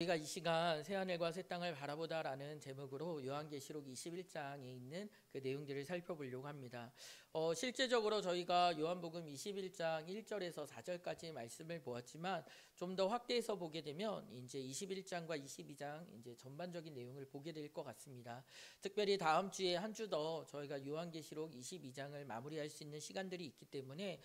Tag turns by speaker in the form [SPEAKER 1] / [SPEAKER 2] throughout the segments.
[SPEAKER 1] 우리가 이 시간 새하늘과 새 땅을 바라보다라는 제목으로 요한계시록 21장에 있는 그 내용들을 살펴보려고 합니다. 실제적으로 저희가 요한복음 21장 1절에서 4절까지 말씀을 보았지만 좀 더 확대해서 보게 되면 이제 21장과 22장 이제 전반적인 내용을 보게 될 것 같습니다. 특별히 다음 주에 한 주 더 저희가 요한계시록 22장을 마무리할 수 있는 시간들이 있기 때문에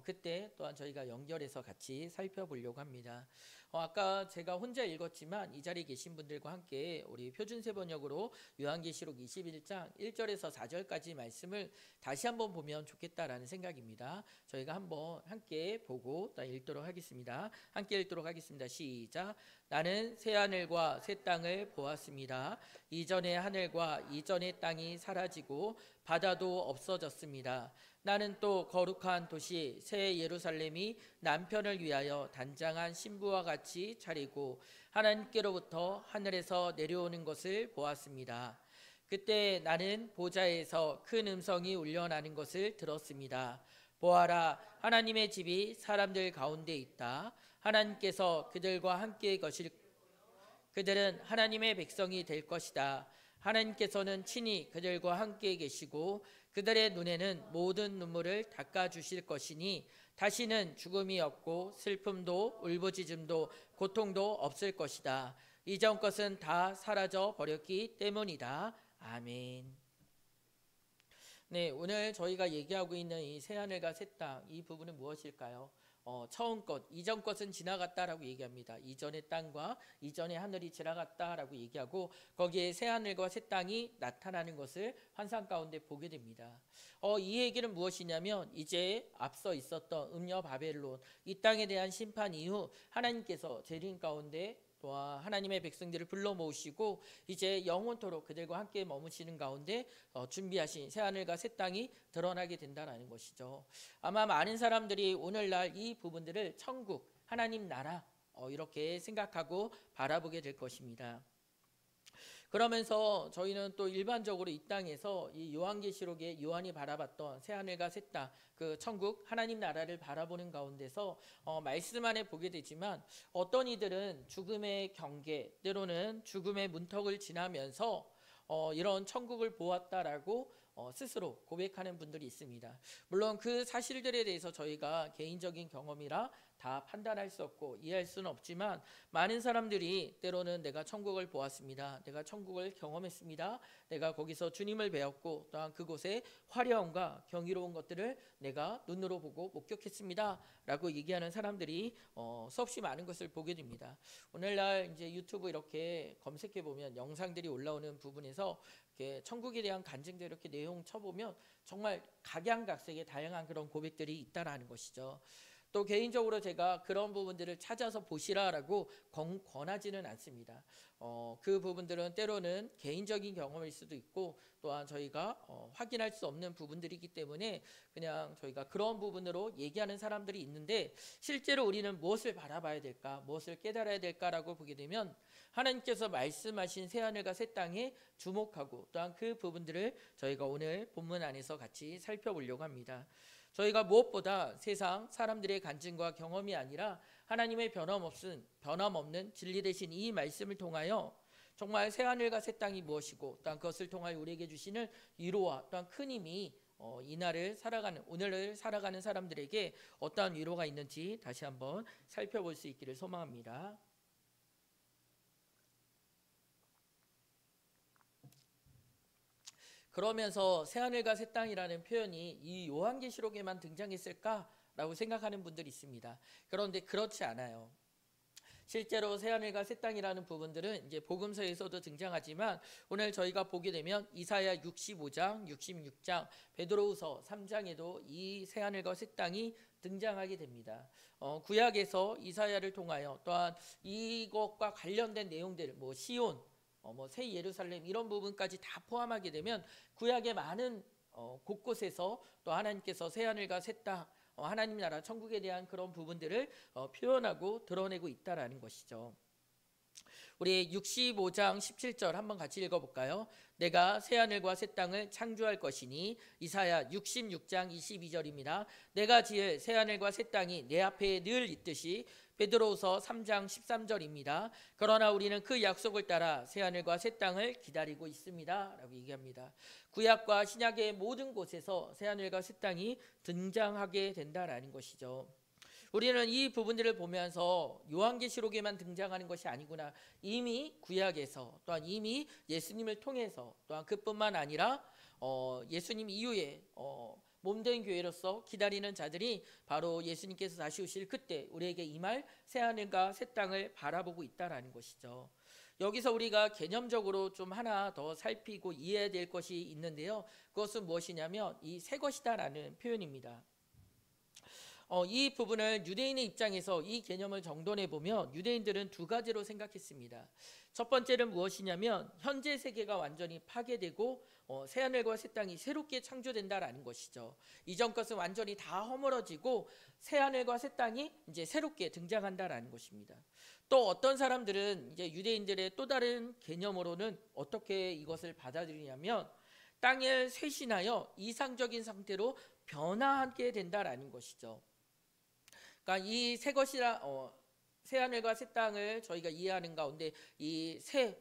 [SPEAKER 1] 그때 또한 저희가 연결해서 같이 살펴보려고 합니다. 아까 제가 혼자 읽었지만 이 자리에 계신 분들과 함께 우리 표준세 번역으로 요한계시록 21장 1절에서 4절까지 말씀을 다시 한번 보면 좋겠다라는 생각입니다. 저희가 한번 함께 보고 읽도록 하겠습니다. 함께 읽도록 하겠습니다. 시작. 나는 새 하늘과 새 땅을 보았습니다. 이전의 하늘과 이전의 땅이 사라지고 바다도 없어졌습니다. 나는 또 거룩한 도시 새 예루살렘이 남편을 위하여 단장한 신부와 같이 차리고 하나님께로부터 하늘에서 내려오는 것을 보았습니다. 그때 나는 보좌에서 큰 음성이 울려나는 것을 들었습니다. 보아라, 하나님의 집이 사람들 가운데 있다. 하나님께서 그들과 함께 거실 그들은 하나님의 백성이 될 것이다. 하나님께서는 친히 그들과 함께 계시고 그들의 눈에는 모든 눈물을 닦아주실 것이니 다시는 죽음이 없고 슬픔도 울부짖음도 고통도 없을 것이다. 이전 것은 다 사라져 버렸기 때문이다. 아멘. 네, 오늘 저희가 얘기하고 있는 이 새하늘과 새 땅, 이 부분은 무엇일까요? 처음 것, 이전 것은 지나갔다라고 얘기합니다. 이전의 땅과 이전의 하늘이 지나갔다라고 얘기하고 거기에 새 하늘과 새 땅이 나타나는 것을 환상 가운데 보게 됩니다. 이 얘기는 무엇이냐면 이제 앞서 있었던 음녀 바벨론 이 땅에 대한 심판 이후 하나님께서 재림 가운데 또한 하나님의 백성들을 불러 모으시고 이제 영원토록 그들과 함께 머무시는 가운데 준비하신 새하늘과 새 땅이 드러나게 된다는 것이죠. 아마 많은 사람들이 오늘날 이 부분들을 천국, 하나님 나라 이렇게 생각하고 바라보게 될 것입니다. 그러면서 저희는 또 일반적으로 이 땅에서 이 요한계시록에 요한이 바라봤던 새하늘과 새 땅, 그 천국 하나님 나라를 바라보는 가운데서 말씀 안에 보게 되지만 어떤 이들은 죽음의 경계, 때로는 죽음의 문턱을 지나면서 이런 천국을 보았다라고 스스로 고백하는 분들이 있습니다. 물론 그 사실들에 대해서 저희가 개인적인 경험이라 다 판단할 수 없고 이해할 수는 없지만 많은 사람들이 때로는 내가 천국을 보았습니다. 내가 천국을 경험했습니다. 내가 거기서 주님을 배웠고 또한 그곳의 화려함과 경이로운 것들을 내가 눈으로 보고 목격했습니다. 라고 얘기하는 사람들이 수없이 많은 것을 보게 됩니다. 오늘날 이제 유튜브 이렇게 검색해 보면 영상들이 올라오는 부분에서 이렇게 천국에 대한 간증들 이렇게 내용 쳐보면 정말 각양각색의 다양한 그런 고백들이 있다라는 것이죠. 또 개인적으로 제가 그런 부분들을 찾아서 보시라라고 권하지는 않습니다. 그 부분들은 때로는 개인적인 경험일 수도 있고 또한 저희가 확인할 수 없는 부분들이기 때문에 그냥 저희가 그런 부분으로 얘기하는 사람들이 있는데 실제로 우리는 무엇을 바라봐야 될까, 무엇을 깨달아야 될까라고 보게 되면 하나님께서 말씀하신 새하늘과 새 땅에 주목하고 또한 그 부분들을 저희가 오늘 본문 안에서 같이 살펴보려고 합니다. 저희가 무엇보다 세상 사람들의 간증과 경험이 아니라 하나님의 변함없는 진리 되신 이 말씀을 통하여 정말 새하늘과 새 땅이 무엇이고 또한 그것을 통하여 우리에게 주시는 위로와 또한 큰 힘이 오늘을 살아가는 사람들에게 어떠한 위로가 있는지 다시 한번 살펴볼 수 있기를 소망합니다. 그러면서 새하늘과 새 땅이라는 표현이 이 요한계시록에만 등장했을까라고 생각하는 분들이 있습니다. 그런데 그렇지 않아요. 실제로 새하늘과 새 땅이라는 부분들은 이제 복음서에서도 등장하지만 오늘 저희가 보게 되면 이사야 65장, 66장, 베드로후서 3장에도 이 새하늘과 새 땅이 등장하게 됩니다. 구약에서 이사야를 통하여 또한 이것과 관련된 내용들, 시온, 새 예루살렘 이런 부분까지 다 포함하게 되면 구약의 많은 곳곳에서 또 하나님께서 새 하늘과 새 땅, 하나님 나라 천국에 대한 그런 부분들을 표현하고 드러내고 있다라는 것이죠. 우리 65장 17절 한번 같이 읽어볼까요? 내가 새하늘과 새 땅을 창조할 것이니. 이사야 66장 22절입니다. 내가 지을 새하늘과 새 땅이 내 앞에 늘 있듯이 베드로후서 3장 13절입니다. 그러나 우리는 그 약속을 따라 새하늘과 새 땅을 기다리고 있습니다 라고 얘기합니다. 구약과 신약의 모든 곳에서 새하늘과 새 땅이 등장하게 된다라는 것이죠. 우리는 이 부분들을 보면서 요한계시록에만 등장하는 것이 아니구나, 이미 구약에서, 또한 이미 예수님을 통해서, 또한 그뿐만 아니라 예수님 이후에 몸된 교회로서 기다리는 자들이 바로 예수님께서 다시 오실 그때 우리에게 임할 새하늘과 새 땅을 바라보고 있다라는 것이죠. 여기서 우리가 개념적으로 좀 하나 더 살피고 이해해야 될 것이 있는데요, 그것은 무엇이냐면 이 새 것이다라는 표현입니다. 이 부분을 유대인의 입장에서 이 개념을 정돈해 보면 유대인들은 두 가지로 생각했습니다. 첫 번째는 무엇이냐면 현재 세계가 완전히 파괴되고 새하늘과 새 땅이 새롭게 창조된다라는 것이죠. 이전 것은 완전히 다 허물어지고 새하늘과 새 땅이 이제 새롭게 등장한다라는 것입니다. 또 어떤 사람들은 이제 유대인들의 또 다른 개념으로는 어떻게 이것을 받아들이냐면 땅을 쇄신하여 이상적인 상태로 변화하게 된다라는 것이죠. 그러니까 이 새 것이라 새하늘과 새 땅을 저희가 이해하는 가운데 이 새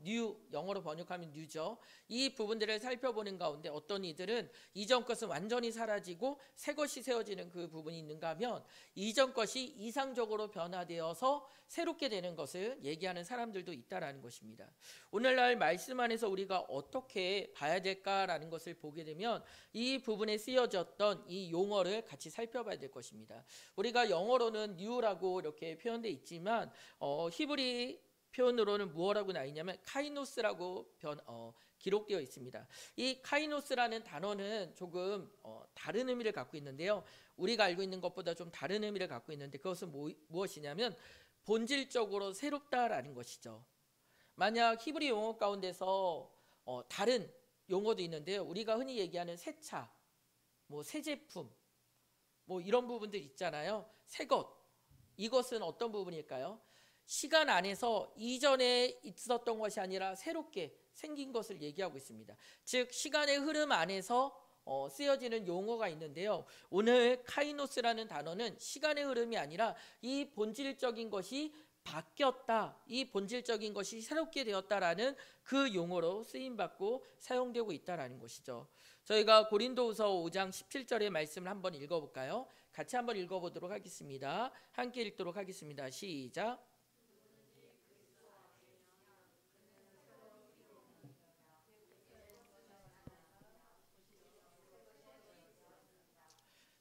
[SPEAKER 1] 뉴, 영어로 번역하면 뉴죠. 이 부분들을 살펴보는 가운데 어떤 이들은 이전 것은 완전히 사라지고 새 것이 세워지는 그 부분이 있는가 하면 이전 것이 이상적으로 변화되어서 새롭게 되는 것을 얘기하는 사람들도 있다라는 것입니다. 오늘날 말씀 안에서 우리가 어떻게 봐야 될까라는 것을 보게 되면 이 부분에 쓰여졌던 이 용어를 같이 살펴봐야 될 것입니다. 우리가 영어로는 new라고 이렇게 표현되어 있지만 히브리 표현으로는 무엇라고 나 있냐면 카이노스라고 기록되어 있습니다. 이 카이노스라는 단어는 조금 다른 의미를 갖고 있는데요, 우리가 알고 있는 것보다 좀 다른 의미를 갖고 있는데 그것은 무엇이냐면 본질적으로 새롭다라는 것이죠. 만약 히브리 용어 가운데서 다른 용어도 있는데요, 우리가 흔히 얘기하는 새 차, 새 제품, 이런 부분들 있잖아요. 새 것, 이것은 어떤 부분일까요? 시간 안에서 이전에 있었던 것이 아니라 새롭게 생긴 것을 얘기하고 있습니다. 즉 시간의 흐름 안에서 쓰여지는 용어가 있는데요, 오늘 카이노스라는 단어는 시간의 흐름이 아니라 이 본질적인 것이 바뀌었다, 이 본질적인 것이 새롭게 되었다라는 그 용어로 쓰임받고 사용되고 있다라는 것이죠. 저희가 고린도후서 5장 17절의 말씀을 한번 읽어볼까요? 같이 한번 읽어보도록 하겠습니다. 함께 읽도록 하겠습니다. 시작.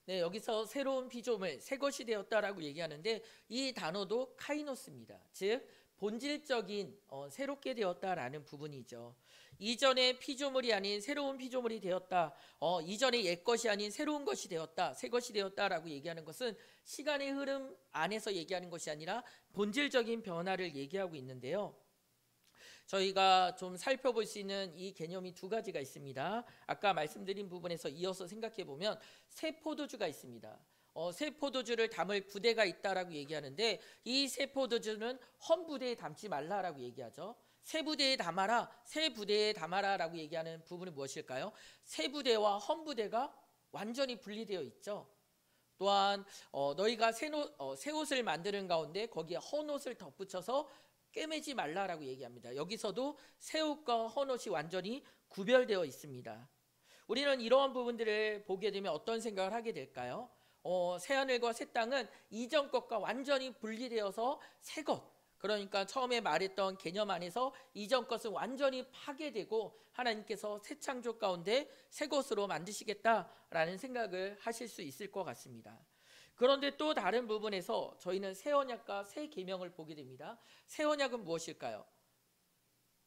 [SPEAKER 1] 네, 여기서 새로운 피조물, 새 것이 되었다라고 얘기하는데 이 단어도 카이노스입니다. 즉 본질적인 새롭게 되었다라는 부분이죠. 이전의 피조물이 아닌 새로운 피조물이 되었다, 이전의 옛 것이 아닌 새로운 것이 되었다, 새 것이 되었다라고 얘기하는 것은 시간의 흐름 안에서 얘기하는 것이 아니라 본질적인 변화를 얘기하고 있는데요, 저희가 좀 살펴볼 수 있는 이 개념이 두 가지가 있습니다. 아까 말씀드린 부분에서 이어서 생각해 보면 새 포도주가 있습니다. 새 포도주를 담을 부대가 있다라고 얘기하는데 이 새 포도주는 헌 부대에 담지 말라라고 얘기하죠. 새 부대에 담아라, 새 부대에 담아라라고 얘기하는 부분은 무엇일까요? 새 부대와 헌 부대가 완전히 분리되어 있죠. 또한 너희가 새 옷을 만드는 가운데 거기에 헌 옷을 덧붙여서 꿰매지 말라라고 얘기합니다. 여기서도 새 옷과 헌 옷이 완전히 구별되어 있습니다. 우리는 이러한 부분들을 보게 되면 어떤 생각을 하게 될까요? 새하늘과 새 땅은 이전 것과 완전히 분리되어서 새 것, 그러니까 처음에 말했던 개념 안에서 이전 것은 완전히 파괴되고 하나님께서 새 창조 가운데 새 것으로 만드시겠다라는 생각을 하실 수 있을 것 같습니다. 그런데 또 다른 부분에서 저희는 새 언약과 새 계명을 보게 됩니다. 새 언약은 무엇일까요?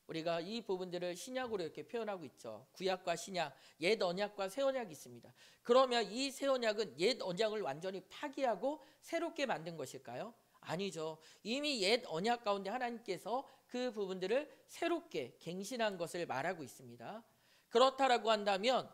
[SPEAKER 1] 우리가 이 부분들을 신약으로 이렇게 표현하고 있죠. 구약과 신약, 옛 언약과 새 언약이 있습니다. 그러면 이 새 언약은 옛 언약을 완전히 파기하고 새롭게 만든 것일까요? 아니죠. 이미 옛 언약 가운데 하나님께서 그 부분들을 새롭게 갱신한 것을 말하고 있습니다. 그렇다라고 한다면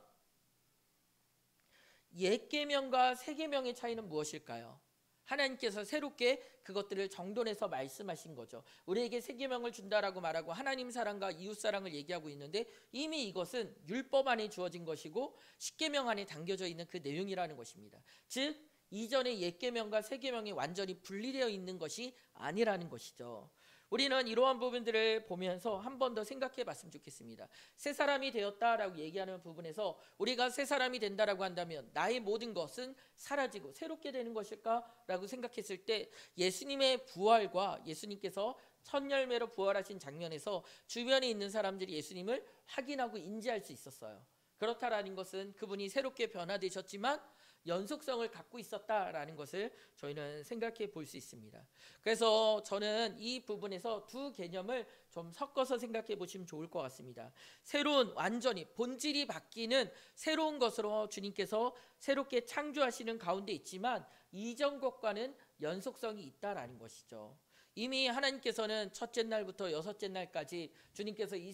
[SPEAKER 1] 옛 계명과 새 계명의 차이는 무엇일까요? 하나님께서 새롭게 그것들을 정돈해서 말씀하신 거죠. 우리에게 새 계명을 준다라고 말하고 하나님 사랑과 이웃 사랑을 얘기하고 있는데 이미 이것은 율법 안에 주어진 것이고 십계명 안에 담겨져 있는 그 내용이라는 것입니다. 즉 이전의 옛 계명과 새 계명이 완전히 분리되어 있는 것이 아니라는 것이죠. 우리는 이러한 부분들을 보면서 한 번 더 생각해 봤으면 좋겠습니다. 새 사람이 되었다라고 얘기하는 부분에서 우리가 새 사람이 된다라고 한다면 나의 모든 것은 사라지고 새롭게 되는 것일까라고 생각했을 때 예수님의 부활과 예수님께서 첫 열매로 부활하신 장면에서 주변에 있는 사람들이 예수님을 확인하고 인지할 수 있었어요. 그렇다라는 것은 그분이 새롭게 변화되셨지만 연속성을 갖고 있었다라는 것을 저희는 생각해 볼 수 있습니다. 그래서 저는 이 부분에서 두 개념을 좀 섞어서 생각해 보시면 좋을 것 같습니다. 새로운, 완전히 본질이 바뀌는 새로운 것으로 주님께서 새롭게 창조하시는 가운데 있지만 이전 것과는 연속성이 있다라는 것이죠. 이미 하나님께서는 첫째 날부터 여섯째 날까지 주님께서 이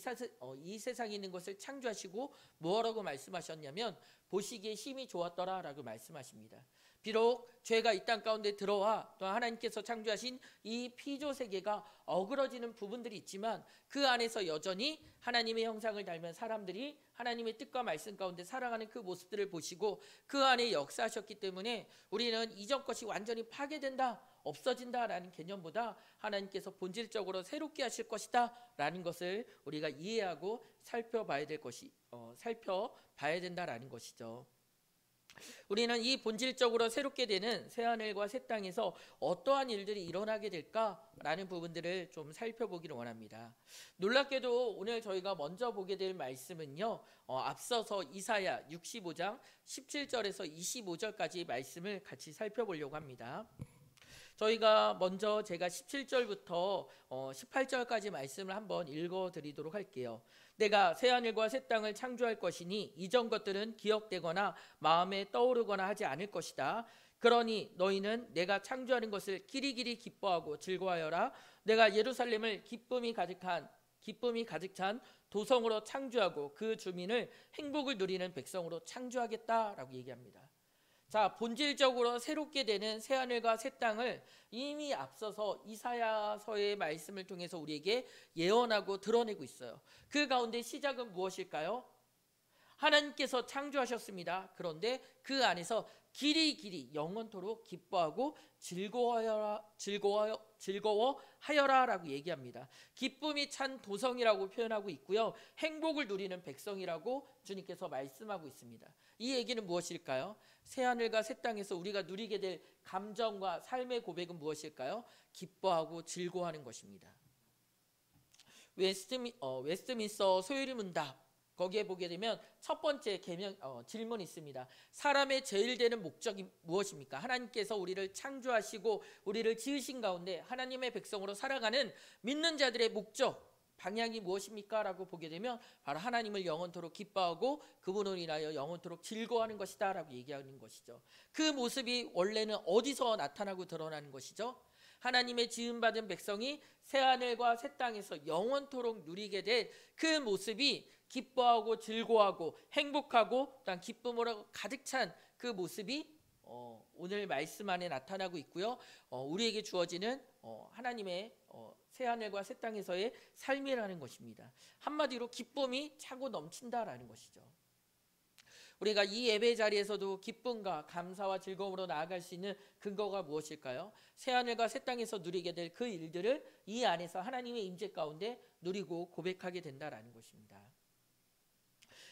[SPEAKER 1] 세상에 있는 것을 창조하시고 뭐라고 말씀하셨냐면 보시기에 심히 좋았더라라고 말씀하십니다. 비록 죄가 이 땅 가운데 들어와 또 하나님께서 창조하신 이 피조 세계가 어그러지는 부분들이 있지만 그 안에서 여전히 하나님의 형상을 닮은 사람들이 하나님의 뜻과 말씀 가운데 살아가는 그 모습들을 보시고 그 안에 역사하셨기 때문에 우리는 이전 것이 완전히 파괴된다, 없어진다라는 개념보다 하나님께서 본질적으로 새롭게 하실 것이다 라는 것을 우리가 이해하고 살펴봐야 된다라는 것이죠. 우리는 이 본질적으로 새롭게 되는 새하늘과 새 땅에서 어떠한 일들이 일어나게 될까라는 부분들을 좀 살펴보기를 원합니다. 놀랍게도 오늘 저희가 먼저 보게 될 말씀은요, 앞서서 이사야 65장 17절에서 25절까지 말씀을 같이 살펴보려고 합니다. 저희가 먼저 제가 17절부터 18절까지 말씀을 한번 읽어드리도록 할게요. 내가 새하늘과 새 땅을 창조할 것이니 이전 것들은 기억되거나 마음에 떠오르거나 하지 않을 것이다. 그러니 너희는 내가 창조하는 것을 기리기리 기뻐하고 즐거워하여라. 내가 예루살렘을 기쁨이 가득 찬 도성으로 창조하고 그 주민을 행복을 누리는 백성으로 창조하겠다라고 얘기합니다. 자, 본질적으로 새롭게 되는 새하늘과 새 땅을 이미 앞서서 이사야서의 말씀을 통해서 우리에게 예언하고 드러내고 있어요. 그 가운데 시작은 무엇일까요? 하나님께서 창조하셨습니다. 그런데 그 안에서 길이 영원토록 기뻐하고 즐거워하여라라고 얘기합니다. 기쁨이 찬 도성이라고 표현하고 있고요. 행복을 누리는 백성이라고 주님께서 말씀하고 있습니다. 이 얘기는 무엇일까요? 새하늘과 새 땅에서 우리가 누리게 될 감정과 삶의 고백은 무엇일까요? 기뻐하고 즐거워하는 것입니다. 웨스트민스터 소요리 문답 거기에 보게 되면 첫 번째 질문이 있습니다. 사람의 제일 되는 목적이 무엇입니까? 하나님께서 우리를 창조하시고 우리를 지으신 가운데 하나님의 백성으로 살아가는 믿는 자들의 목적, 방향이 무엇입니까? 라고 보게 되면 바로 하나님을 영원토록 기뻐하고 그분을 인하여 영원토록 즐거워하는 것이다 라고 얘기하는 것이죠. 그 모습이 원래는 어디서 나타나고 드러나는 것이죠? 하나님의 지음받은 백성이 새하늘과 새 땅에서 영원토록 누리게 될 그 모습이 기뻐하고 즐거워하고 행복하고 또한 기쁨으로 가득 찬 그 모습이 오늘 말씀 안에 나타나고 있고요. 우리에게 주어지는 하나님의 새하늘과 새 땅에서의 삶이라는 것입니다. 한마디로 기쁨이 차고 넘친다라는 것이죠. 우리가 이 예배 자리에서도 기쁨과 감사와 즐거움으로 나아갈 수 있는 근거가 무엇일까요? 새하늘과 새 땅에서 누리게 될 그 일들을 이 안에서 하나님의 임재 가운데 누리고 고백하게 된다라는 것입니다.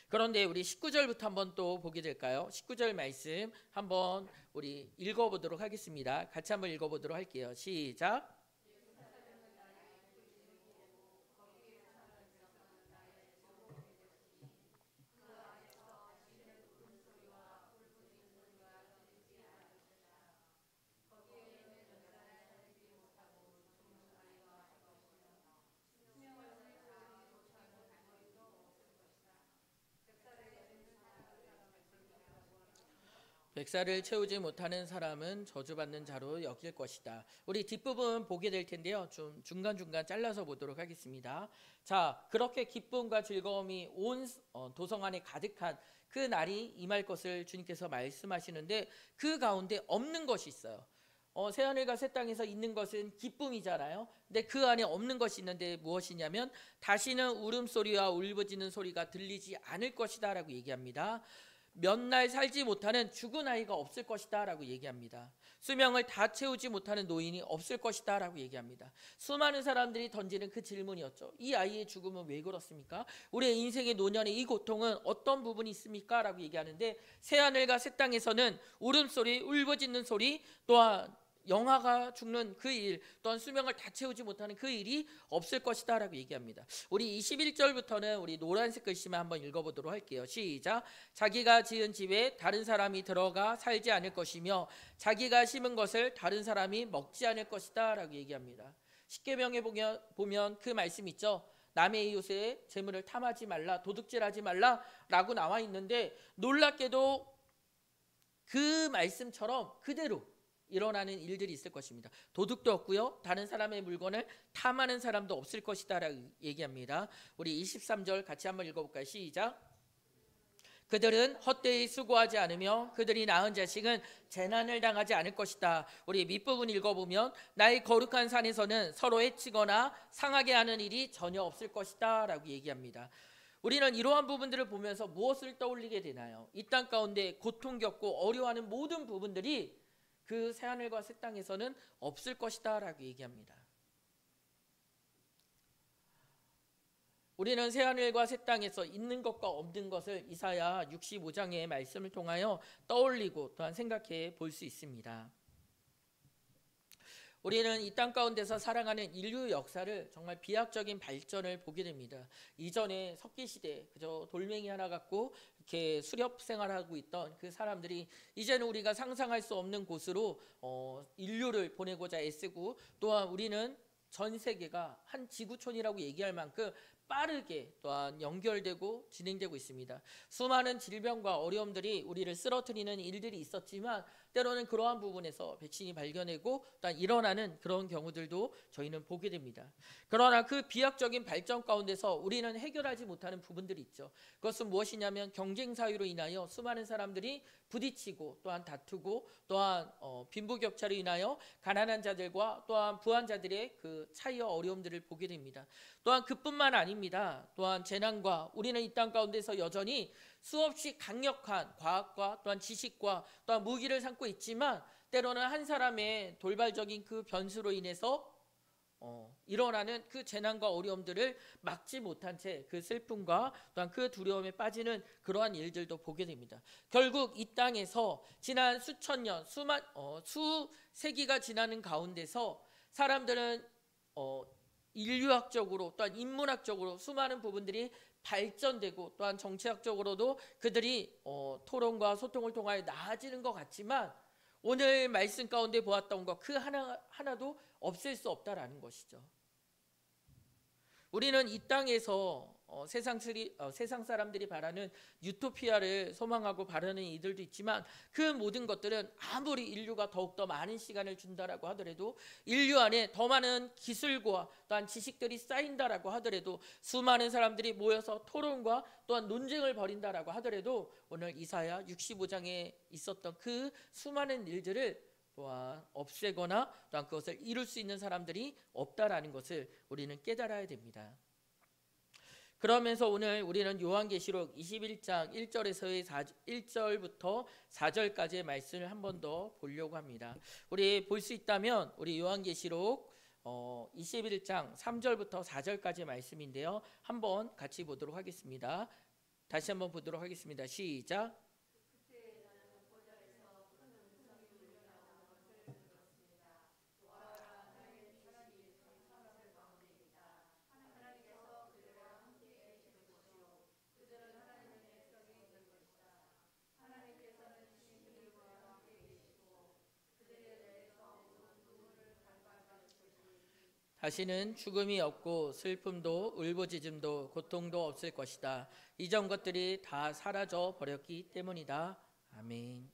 [SPEAKER 1] 그런데 우리 19절부터 한번 또 보게 될까요? 19절 말씀 한번 우리 읽어보도록 하겠습니다. 같이 한번 읽어보도록 할게요. 시작. 백살을 채우지 못하는 사람은 저주받는 자로 여길 것이다. 우리 뒷부분 보게 될 텐데요. 좀 중간중간 잘라서 보도록 하겠습니다. 자, 그렇게 기쁨과 즐거움이 온 도성 안에 가득한 그 날이 임할 것을 주님께서 말씀하시는데 그 가운데 없는 것이 있어요. 새하늘과 새 땅에서 있는 것은 기쁨이잖아요. 근데 그 안에 없는 것이 있는데 무엇이냐면 다시는 울음소리와 울부짖는 소리가 들리지 않을 것이다 라고 얘기합니다. 몇 날 살지 못하는 죽은 아이가 없을 것이다 라고 얘기합니다. 수명을 다 채우지 못하는 노인이 없을 것이다 라고 얘기합니다. 수많은 사람들이 던지는 그 질문이었죠. 이 아이의 죽음은 왜 그렇습니까? 우리의 인생의 노년의 이 고통은 어떤 부분이 있습니까? 라고 얘기하는데, 새하늘과 새 땅에서는 울음소리, 울부짖는 소리, 또한 영아가 죽는 그 일, 또한 수명을 다 채우지 못하는 그 일이 없을 것이다 라고 얘기합니다. 우리 21절부터는 우리 노란색 글씨만 한번 읽어보도록 할게요. 시작. 자기가 지은 집에 다른 사람이 들어가 살지 않을 것이며 자기가 심은 것을 다른 사람이 먹지 않을 것이다 라고 얘기합니다. 십계명에 보면 그 말씀 있죠. 남의 이웃의 재물을 탐하지 말라, 도둑질하지 말라 라고 나와 있는데, 놀랍게도 그 말씀처럼 그대로 일어나는 일들이 있을 것입니다. 도둑도 없고요, 다른 사람의 물건을 탐하는 사람도 없을 것이다 라고 얘기합니다. 우리 23절 같이 한번 읽어볼까요? 시작. 그들은 헛되이 수고하지 않으며 그들이 낳은 자식은 재난을 당하지 않을 것이다. 우리 밑부분 읽어보면 나의 거룩한 산에서는 서로 해치거나 상하게 하는 일이 전혀 없을 것이다 라고 얘기합니다. 우리는 이러한 부분들을 보면서 무엇을 떠올리게 되나요? 이 땅 가운데 고통 겪고 어려워하는 모든 부분들이 그 새하늘과 새 땅에서는 없을 것이다 라고 얘기합니다. 우리는 새하늘과 새 땅에서 있는 것과 없는 것을 이사야 65장의 말씀을 통하여 떠올리고 또한 생각해 볼 수 있습니다. 우리는 이 땅 가운데서 살아가는 인류 역사를 정말 비약적인 발전을 보게 됩니다. 이전에 석기시대 그저 돌멩이 하나 갖고 이렇게 수렵 생활하고 있던 그 사람들이 이제는 우리가 상상할 수 없는 곳으로 인류를 보내고자 애쓰고, 또한 우리는 전 세계가 한 지구촌이라고 얘기할 만큼 빠르게 또한 연결되고 진행되고 있습니다. 수많은 질병과 어려움들이 우리를 쓰러뜨리는 일들이 있었지만, 때로는 그러한 부분에서 백신이 발견되고 또한 일어나는 그런 경우들도 저희는 보게 됩니다. 그러나 그 비약적인 발전 가운데서 우리는 해결하지 못하는 부분들이 있죠. 그것은 무엇이냐면 경쟁 사유로 인하여 수많은 사람들이 부딪히고 또한 다투고, 또한 빈부격차로 인하여 가난한 자들과 또한 부한 자들의 그 차이와 어려움들을 보게 됩니다. 또한 그뿐만 아닙니다. 또한 재난과 우리는 이 땅 가운데서 여전히 수없이 강력한 과학과 또한 지식과 또한 무기를 삼고 있지만, 때로는 한 사람의 돌발적인 그 변수로 인해서 일어나는 그 재난과 어려움들을 막지 못한 채 그 슬픔과 또한 그 두려움에 빠지는 그러한 일들도 보게 됩니다. 결국 이 땅에서 지난 수천 년, 수세기가 지나는 가운데서 사람들은 인류학적으로 또한 인문학적으로 수많은 부분들이 발전되고, 또한 정치학적으로도 그들이 토론과 소통을 통하여 나아지는 것 같지만, 오늘 말씀 가운데 보았던 것 그 하나도 없앨 수 없다라는 것이죠. 우리는 이 땅에서 세상 사람들이 바라는 유토피아를 소망하고 바라는 이들도 있지만, 그 모든 것들은 아무리 인류가 더욱더 많은 시간을 준다라고 하더라도, 인류 안에 더 많은 기술과 또한 지식들이 쌓인다라고 하더라도, 수많은 사람들이 모여서 토론과 또한 논쟁을 벌인다라고 하더라도, 오늘 이사야 65장에 있었던 그 수많은 일들을 또한 없애거나 또한 그것을 이룰 수 있는 사람들이 없다라는 것을 우리는 깨달아야 됩니다. 그러면서 오늘 우리는 요한계시록 21장 1절부터 4절까지의 말씀을 한 번 더 보려고 합니다. 우리 볼 수 있다면 우리 요한계시록 21장 3절부터 4절까지의 말씀인데요, 한번 같이 보도록 하겠습니다. 다시 한번 보도록 하겠습니다. 시작. 다시는 죽음이 없고 슬픔도 울부짖음도 고통도 없을 것이다. 이전 것들이 다 사라져 버렸기 때문이다. 아멘.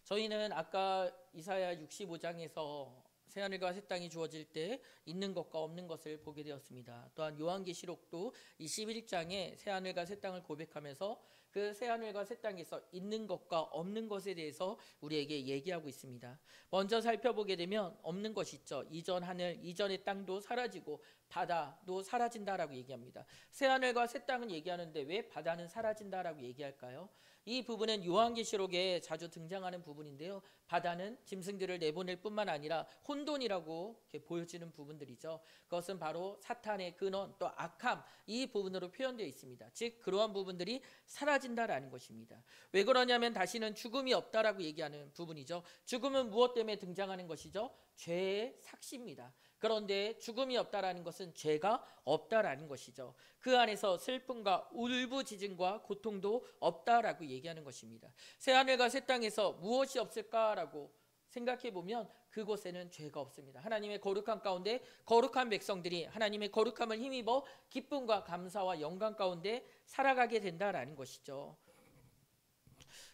[SPEAKER 1] 저희는 아까 이사야 65장에서 새하늘과 새 땅이 주어질 때 있는 것과 없는 것을 보게 되었습니다. 또한 요한계시록도 21장에 새하늘과 새 땅을 고백하면서 그 새하늘과 새 땅에서 있는 것과 없는 것에 대해서 우리에게 얘기하고 있습니다. 먼저 살펴보게 되면 없는 것이 있죠. 이전 하늘, 이전의 땅도 사라지고 바다도 사라진다라고 얘기합니다. 새하늘과 새 땅은 얘기하는데 왜 바다는 사라진다라고 얘기할까요? 이 부분은 요한계시록에 자주 등장하는 부분인데요. 바다는 짐승들을 내보낼 뿐만 아니라 혼돈이라고 이렇게 보여지는 부분들이죠. 그것은 바로 사탄의 근원 또 악함 이 부분으로 표현되어 있습니다. 즉 그러한 부분들이 사라진다라는 것입니다. 왜 그러냐면 다시는 죽음이 없다라고 얘기하는 부분이죠. 죽음은 무엇 때문에 등장하는 것이죠? 죄의 삭시입니다. 그런데 죽음이 없다라는 것은 죄가 없다라는 것이죠. 그 안에서 슬픔과 울부짖음과 고통도 없다라고 얘기하는 것입니다. 새하늘과 새 땅에서 무엇이 없을까라고 생각해 보면 그곳에는 죄가 없습니다. 하나님의 거룩함 가운데 거룩한 백성들이 하나님의 거룩함을 힘입어 기쁨과 감사와 영광 가운데 살아가게 된다라는 것이죠.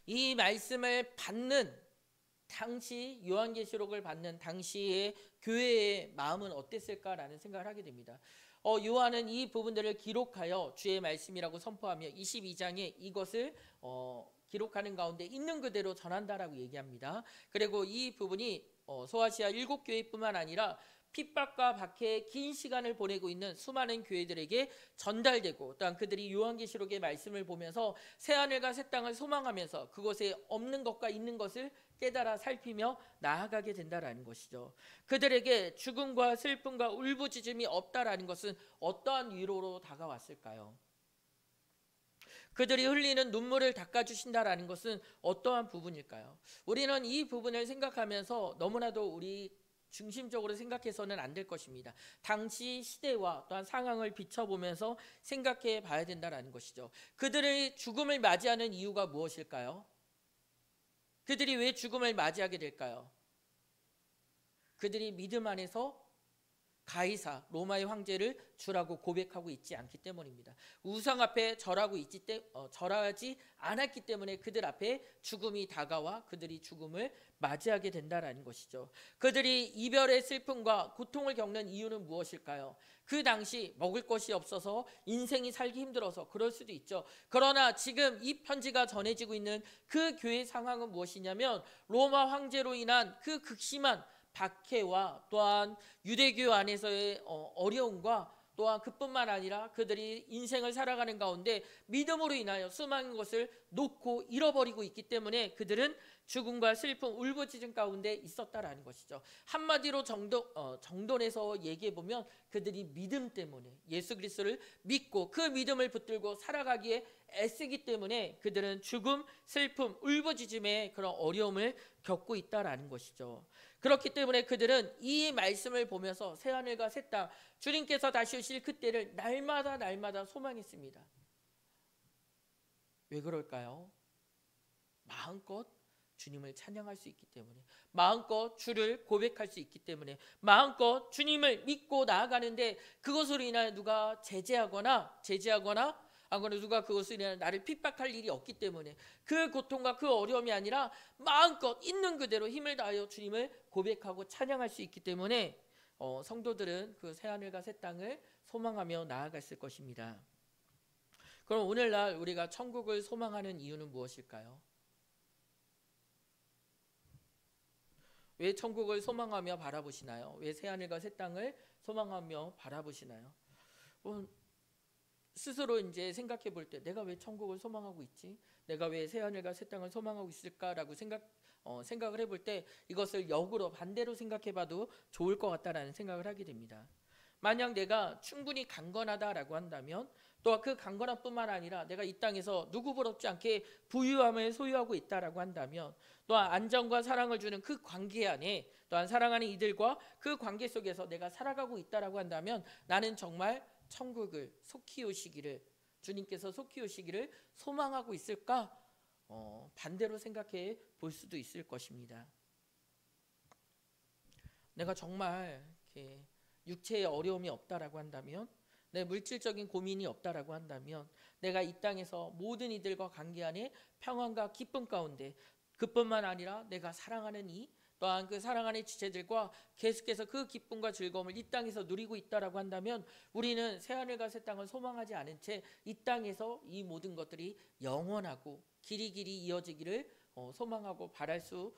[SPEAKER 1] 이 말씀을 받는 당시 요한계시록을 받는 당시의 교회의 마음은 어땠을까라는 생각을 하게 됩니다. 요한은 이 부분들을 기록하여 주의 말씀이라고 선포하며 22장에 이것을 기록하는 가운데 있는 그대로 전한다라고 얘기합니다. 그리고 이 부분이 소아시아 7교회뿐만 아니라 핍박과 박해의 긴 시간을 보내고 있는 수많은 교회들에게 전달되고 또한 그들이 요한계시록의 말씀을 보면서 새하늘과 새 땅을 소망하면서 그곳에 없는 것과 있는 것을 깨달아 살피며 나아가게 된다라는 것이죠. 그들에게 죽음과 슬픔과 울부짖음이 없다라는 것은 어떠한 위로로 다가왔을까요? 그들이 흘리는 눈물을 닦아주신다라는 것은 어떠한 부분일까요? 우리는 이 부분을 생각하면서 너무나도 우리 중심적으로 생각해서는 안 될 것입니다. 당시 시대와 또한 상황을 비춰보면서 생각해 봐야 된다는 것이죠. 그들의 죽음을 맞이하는 이유가 무엇일까요? 그들이 왜 죽음을 맞이하게 될까요? 그들이 믿음 안에서 가이사 로마의 황제를 주라고 고백하고 있지 않기 때문입니다. 우상 앞에 절하지 않았기 때문에 그들 앞에 죽음이 다가와 그들이 죽음을 맞이하게 된다라는 것이죠. 그들이 이별의 슬픔과 고통을 겪는 이유는 무엇일까요? 그 당시 먹을 것이 없어서 인생이 살기 힘들어서 그럴 수도 있죠. 그러나 지금 이 편지가 전해지고 있는 그 교회 상황은 무엇이냐면 로마 황제로 인한 그 극심한 박해와 또한 유대교 안에서의 어려움과 또한 그뿐만 아니라 그들이 인생을 살아가는 가운데 믿음으로 인하여 수많은 것을 놓고 잃어버리고 있기 때문에 그들은 죽음과 슬픔, 울부짖음 가운데 있었다라는 것이죠. 한마디로 정돈해서 얘기해 보면 그들이 믿음 때문에 예수 그리스도를 믿고 그 믿음을 붙들고 살아가기에 애쓰기 때문에 그들은 죽음, 슬픔, 울부짖음의 그런 어려움을 겪고 있다라는 것이죠. 그렇기 때문에 그들은 이 말씀을 보면서 새하늘과 새 땅, 주님께서 다시 오실 그때를 날마다 소망했습니다. 왜 그럴까요? 마음껏 주님을 찬양할 수 있기 때문에, 마음껏 주를 고백할 수 있기 때문에, 마음껏 주님을 믿고 나아가는데 그것으로 인하여 누가 제재하거나 누가 그것으로 인하여 나를 핍박할 일이 없기 때문에 그 고통과 그 어려움이 아니라 마음껏 있는 그대로 힘을 다하여 주님을 고백하고 찬양할 수 있기 때문에 성도들은 그 새하늘과 새 땅을 소망하며 나아갔을 것입니다. 그럼 오늘날 우리가 천국을 소망하는 이유는 무엇일까요? 왜 천국을 소망하며 바라보시나요? 왜 새하늘과 새 땅을 소망하며 바라보시나요? 스스로 이제 생각해 볼 때 내가 왜 천국을 소망하고 있지? 내가 왜 새하늘과 새 땅을 소망하고 있을까라고 생각을 해볼 때 이것을 역으로 반대로 생각해 봐도 좋을 것 같다라는 생각을 하게 됩니다. 만약 내가 충분히 강건하다라고 한다면 또 그 강건함 뿐만 아니라 내가 이 땅에서 누구 부럽지 않게 부유함을 소유하고 있다라고 한다면 또한 안정과 사랑을 주는 그 관계 안에 또한 사랑하는 이들과 그 관계 속에서 내가 살아가고 있다라고 한다면 나는 정말 천국을 속히 오시기를 주님께서 속히 오시기를 소망하고 있을까? 반대로 생각해 볼 수도 있을 것입니다. 내가 정말 이렇게 육체의 어려움이 없다라고 한다면 내 물질적인 고민이 없다라고 한다면 내가 이 땅에서 모든 이들과 관계 안에 평안과 기쁨 가운데 그뿐만 아니라 내가 사랑하는 또한 그 사랑하는 지체들과 계속해서 그 기쁨과 즐거움을 이 땅에서 누리고 있다라고 한다면 우리는 새하늘과 새 땅을 소망하지 않은 채 이 땅에서 이 모든 것들이 영원하고 길이 이어지기를 소망하고 바랄 수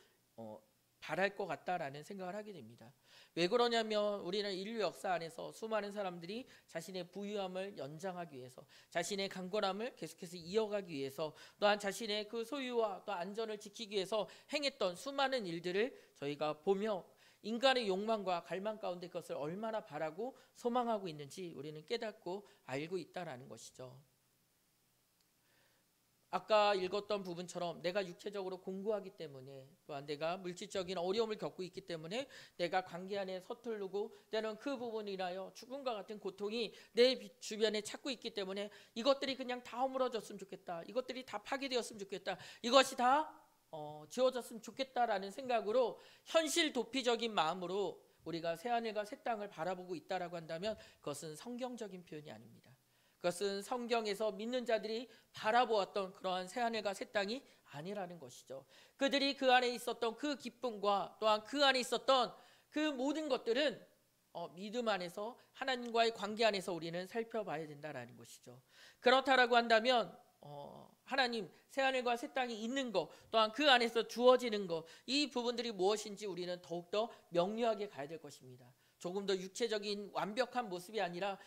[SPEAKER 1] 바랄 것 같다라는 생각을 하게 됩니다. 왜 그러냐면 우리는 인류 역사 안에서 수많은 사람들이 자신의 부유함을 연장하기 위해서, 자신의 강건함을 계속해서 이어가기 위해서, 또한 자신의 그 소유와 또 안전을 지키기 위해서 행했던 수많은 일들을 저희가 보며 인간의 욕망과 갈망 가운데 그것을 얼마나 바라고 소망하고 있는지 우리는 깨닫고 알고 있다라는 것이죠. 아까 읽었던 부분처럼 내가 육체적으로 공고하기 때문에, 또한 내가 물질적인 어려움을 겪고 있기 때문에 내가 관계 안에 서투르고 때로는 그 부분을 인하여 죽음과 같은 고통이 내 주변에 찾고 있기 때문에 이것들이 그냥 다 허물어졌으면 좋겠다, 이것들이 다 파괴되었으면 좋겠다, 이것이 다 지워졌으면 좋겠다라는 생각으로 현실 도피적인 마음으로 우리가 새하늘과 새 땅을 바라보고 있다라고 한다면 그것은 성경적인 표현이 아닙니다. 그것은 성경에서 믿는 자들이 바라보았던 그러한 새하늘과 새 땅이 아니라는 것이죠. 그들이 그 안에 있었던 그 기쁨과 또한 그 안에 있었던 그 모든 것들은 믿음 안에서 하나님과의 관계 안에서 우리는 살펴봐야 된다라는 것이죠. 그렇다라고 한다면 하나님 새하늘과 새 땅이 있는 것, 또한 그 안에서 주어지는 것, 이 부분들이 무엇인지 우리는 더욱더 명료하게 가야 될 것입니다. 조금 더 육체적인 완벽한 모습이 아니라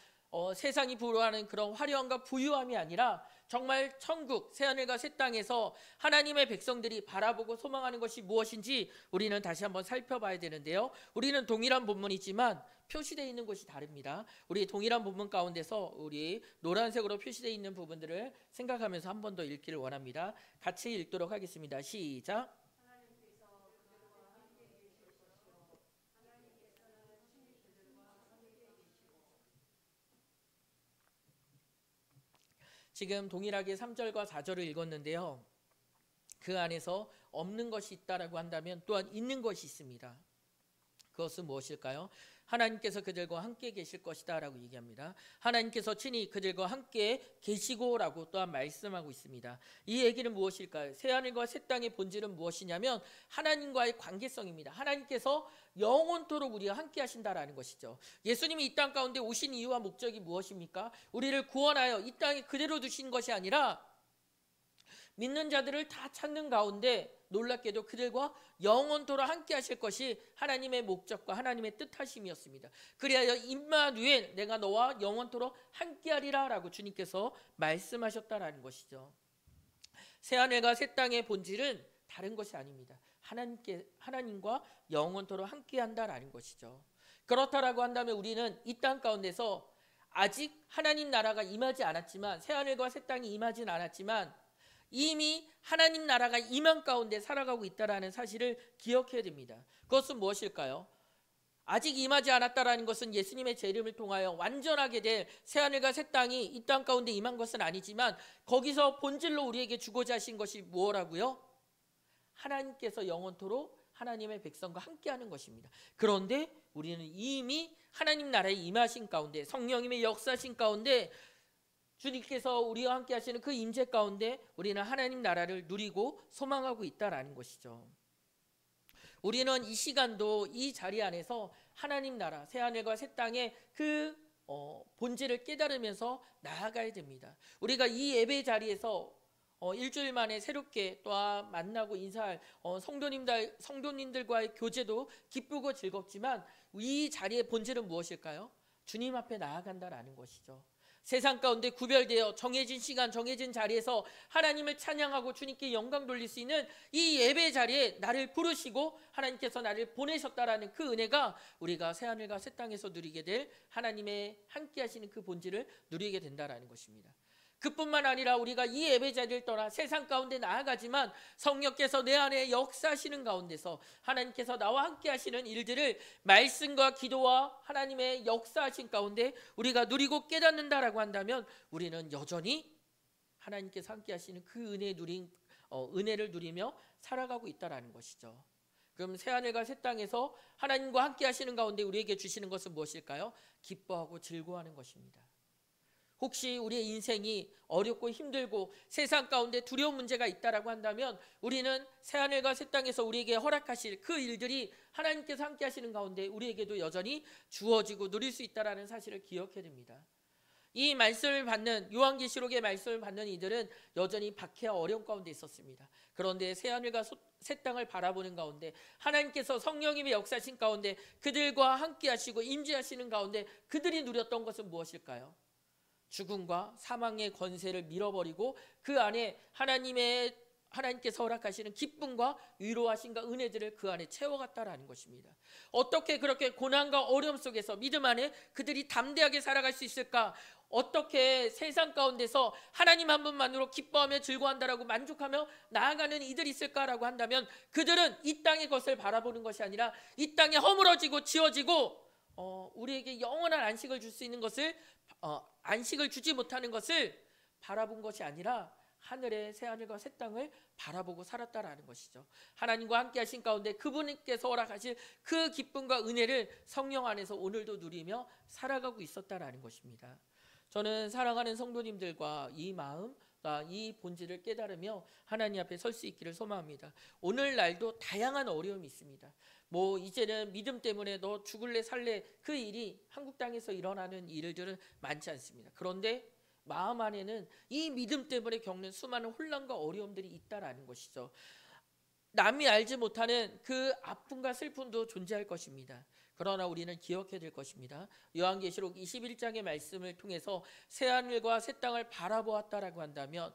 [SPEAKER 1] 세상이 부러워하는 그런 화려함과 부유함이 아니라 정말 천국 새하늘과 새 땅에서 하나님의 백성들이 바라보고 소망하는 것이 무엇인지 우리는 다시 한번 살펴봐야 되는데요. 우리는 동일한 본문이지만 표시되어 있는 것이 다릅니다. 우리 동일한 본문 가운데서 우리 노란색으로 표시되어 있는 부분들을 생각하면서 한 번 더 읽기를 원합니다. 같이 읽도록 하겠습니다. 시작. 지금 동일하게 3절과 4절을 읽었는데요. 그 안에서 없는 것이 있다라고 한다면 또한 있는 것이 있습니다. 그것은 무엇일까요? 하나님께서 그들과 함께 계실 것이다 라고 얘기합니다. 하나님께서 친히 그들과 함께 계시고 라고 또한 말씀하고 있습니다. 이 얘기는 무엇일까요? 새하늘과 새 땅의 본질은 무엇이냐면 하나님과의 관계성입니다. 하나님께서 영원토록 우리와 함께 하신다라는 것이죠. 예수님이 이 땅 가운데 오신 이유와 목적이 무엇입니까? 우리를 구원하여 이 땅에 그대로 두신 것이 아니라 믿는 자들을 다 찾는 가운데 놀랍게도 그들과 영원토록 함께 하실 것이 하나님의 목적과 하나님의 뜻하심이었습니다. 그리하여 임마누엘, 내가 너와 영원토록 함께하리라 라고 주님께서 말씀하셨다라는 것이죠. 새하늘과 새 땅의 본질은 다른 것이 아닙니다. 하나님과 영원토록 함께한다라는 것이죠. 그렇다라고 한다면 우리는 이 땅 가운데서 아직 하나님 나라가 임하지 않았지만, 새하늘과 새 땅이 임하진 않았지만 이미 하나님 나라가 임한 가운데 살아가고 있다는 사실을 기억해야 됩니다. 그것은 무엇일까요? 아직 임하지 않았다라는 것은 예수님의 재림을 통하여 완전하게 될 새하늘과 새 땅이 이 땅 가운데 임한 것은 아니지만 거기서 본질로 우리에게 주고자 하신 것이 무엇이라고요? 하나님께서 영원토록 하나님의 백성과 함께하는 것입니다. 그런데 우리는 이미 하나님 나라에 임하신 가운데, 성령님의 역사하신 가운데, 주님께서 우리와 함께 하시는 그 임재 가운데 우리는 하나님 나라를 누리고 소망하고 있다라는 것이죠. 우리는 이 시간도 이 자리 안에서 하나님 나라, 새하늘과 새 땅의 그 본질을 깨달으면서 나아가야 됩니다. 우리가 이 예배 자리에서 일주일 만에 새롭게 또 만나고 인사할 성도님들과의 교제도 기쁘고 즐겁지만 이 자리의 본질은 무엇일까요? 주님 앞에 나아간다라는 것이죠. 세상 가운데 구별되어 정해진 시간, 정해진 자리에서 하나님을 찬양하고 주님께 영광 돌릴 수 있는 이 예배 자리에 나를 부르시고 하나님께서 나를 보내셨다라는 그 은혜가 우리가 새하늘과 새 땅에서 누리게 될 하나님의 함께 하시는 그 본질을 누리게 된다라는 것입니다. 그뿐만 아니라 우리가 이 예배 자리를 떠나 세상 가운데 나아가지만 성령께서 내 안에 역사하시는 가운데서 하나님께서 나와 함께 하시는 일들을 말씀과 기도와 하나님의 역사하신 가운데 우리가 누리고 깨닫는다라고 한다면 우리는 여전히 하나님께서 함께 하시는 그 은혜를 누리며 살아가고 있다라는 것이죠. 그럼 새하늘과 새 땅에서 하나님과 함께 하시는 가운데 우리에게 주시는 것은 무엇일까요? 기뻐하고 즐거워하는 것입니다. 혹시 우리의 인생이 어렵고 힘들고 세상 가운데 두려운 문제가 있다라고 한다면 우리는 새하늘과 새 땅에서 우리에게 허락하실 그 일들이 하나님께서 함께 하시는 가운데 우리에게도 여전히 주어지고 누릴 수 있다는 사실을 기억해야 됩니다. 이 말씀을 받는, 요한계시록의 말씀을 받는 이들은 여전히 박해와 어려움 가운데 있었습니다. 그런데 새하늘과 새 땅을 바라보는 가운데 하나님께서 성령님의 역사신 가운데 그들과 함께 하시고 임재하시는 가운데 그들이 누렸던 것은 무엇일까요? 죽음과 사망의 권세를 밀어버리고 그 안에 하나님께서 허락하시는 기쁨과 위로하심과 은혜들을 그 안에 채워갔다라는 것입니다. 어떻게 그렇게 고난과 어려움 속에서 믿음 안에 그들이 담대하게 살아갈 수 있을까? 어떻게 세상 가운데서 하나님 한 분만으로 기뻐하며 즐거워한다라고 만족하며 나아가는 이들이 있을까라고 한다면 그들은 이 땅의 것을 바라보는 것이 아니라 이 땅에 허물어지고 지어지고 우리에게 영원한 안식을 줄 수 있는 것을 안식을 주지 못하는 것을 바라본 것이 아니라 하늘의 새하늘과 새 땅을 바라보고 살았다라는 것이죠. 하나님과 함께 하신 가운데 그분께서 허락하실 그 기쁨과 은혜를 성령 안에서 오늘도 누리며 살아가고 있었다라는 것입니다. 저는 사랑하는 성도님들과 이 마음, 이 본질을 깨달으며 하나님 앞에 설 수 있기를 소망합니다. 오늘날도 다양한 어려움이 있습니다. 이제는 믿음 때문에 너 죽을래 살래 그 일이 한국 땅에서 일어나는 일들은 많지 않습니다. 그런데 마음 안에는 이 믿음 때문에 겪는 수많은 혼란과 어려움들이 있다라는 것이죠. 남이 알지 못하는 그 아픔과 슬픔도 존재할 것입니다. 그러나 우리는 기억해야 될 것입니다. 요한계시록 21장의 말씀을 통해서 새하늘과 새 땅을 바라보았다라고 한다면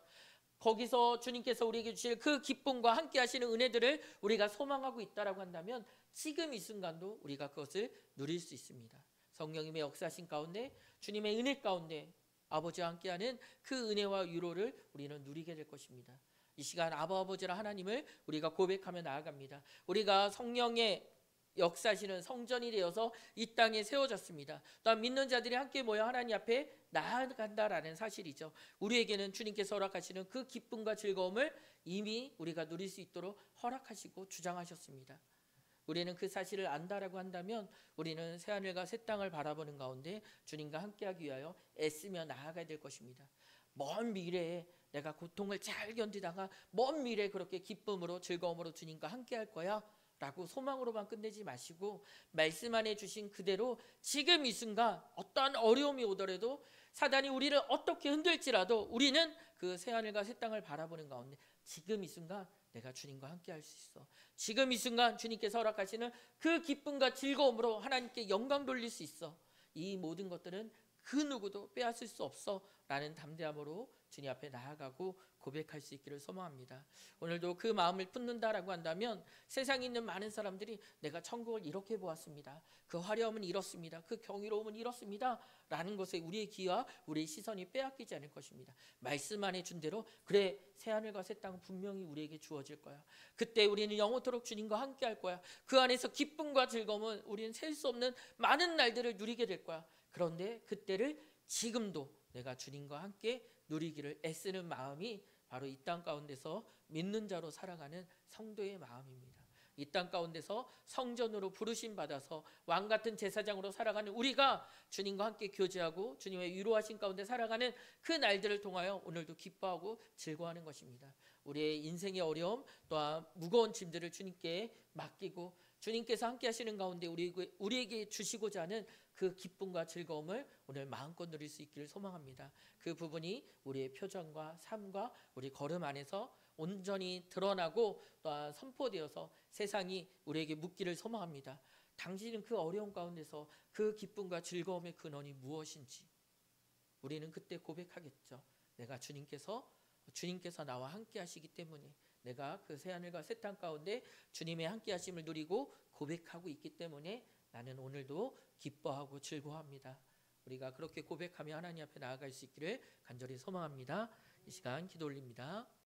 [SPEAKER 1] 거기서 주님께서 우리에게 주실 그 기쁨과 함께 하시는 은혜들을 우리가 소망하고 있다라고 한다면 지금 이 순간도 우리가 그것을 누릴 수 있습니다. 성령님의 역사하신 가운데 주님의 은혜 가운데 아버지와 함께하는 그 은혜와 위로를 우리는 누리게 될 것입니다. 이 시간 아버지라 하나님을 우리가 고백하며 나아갑니다. 우리가 성령의 역사하시는 성전이 되어서 이 땅에 세워졌습니다. 또한 믿는 자들이 함께 모여 하나님 앞에 나아간다라는 사실이죠. 우리에게는 주님께서 허락하시는 그 기쁨과 즐거움을 이미 우리가 누릴 수 있도록 허락하시고 주장하셨습니다. 우리는 그 사실을 안다라고 한다면 우리는 새하늘과 새 땅을 바라보는 가운데 주님과 함께하기 위하여 애쓰며 나아가야 될 것입니다. 먼 미래에 내가 고통을 잘 견디다가 먼 미래에 그렇게 기쁨으로 즐거움으로 주님과 함께할 거야 라고 소망으로만 끝내지 마시고 말씀 안에 주신 그대로 지금 이 순간 어떠한 어려움이 오더라도 사단이 우리를 어떻게 흔들지라도 우리는 그 새하늘과 새 땅을 바라보는 가운데 지금 이 순간 내가 주님과 함께 할 수 있어. 지금 이 순간 주님께서 허락하시는 그 기쁨과 즐거움으로 하나님께 영광 돌릴 수 있어. 이 모든 것들은 그 누구도 빼앗을 수 없어 라는 담대함으로 주님 앞에 나아가고 고백할 수 있기를 소망합니다. 오늘도 그 마음을 품는다라고 한다면 세상에 있는 많은 사람들이 내가 천국을 이렇게 보았습니다. 그 화려함은 이렇습니다. 그 경이로움은 이렇습니다. 라는 것에 우리의 귀와 우리의 시선이 빼앗기지 않을 것입니다. 말씀 안에 준 대로 그래 새하늘과 새 땅은 분명히 우리에게 주어질 거야. 그때 우리는 영원토록 주님과 함께 할 거야. 그 안에서 기쁨과 즐거움은 우리는 셀 수 없는 많은 날들을 누리게 될 거야. 그런데 그때를 지금도 내가 주님과 함께 누리기를 애쓰는 마음이 바로 이 땅 가운데서 믿는 자로 살아가는 성도의 마음입니다. 이 땅 가운데서 성전으로 부르심 받아서 왕 같은 제사장으로 살아가는 우리가 주님과 함께 교제하고 주님의 위로하신 가운데 살아가는 그 날들을 통하여 오늘도 기뻐하고 즐거워하는 것입니다. 우리의 인생의 어려움 또한 무거운 짐들을 주님께 맡기고 주님께서 함께 하시는 가운데 우리에게 주시고자 하는 그 기쁨과 즐거움을 오늘 마음껏 누릴 수 있기를 소망합니다. 그 부분이 우리의 표정과 삶과 우리 걸음 안에서 온전히 드러나고 또한 선포되어서 세상이 우리에게 묻기를 소망합니다. 당신은 그 어려움 가운데서 그 기쁨과 즐거움의 근원이 무엇인지 우리는 그때 고백하겠죠. 내가 주님께서 나와 함께 하시기 때문에 내가 그 새하늘과 새 땅 가운데 주님의 함께 하심을 누리고 고백하고 있기 때문에 나는 오늘도 기뻐하고 즐거워합니다. 우리가 그렇게 고백하며 하나님 앞에 나아갈 수 있기를 간절히 소망합니다. 이 시간 기도 올립니다.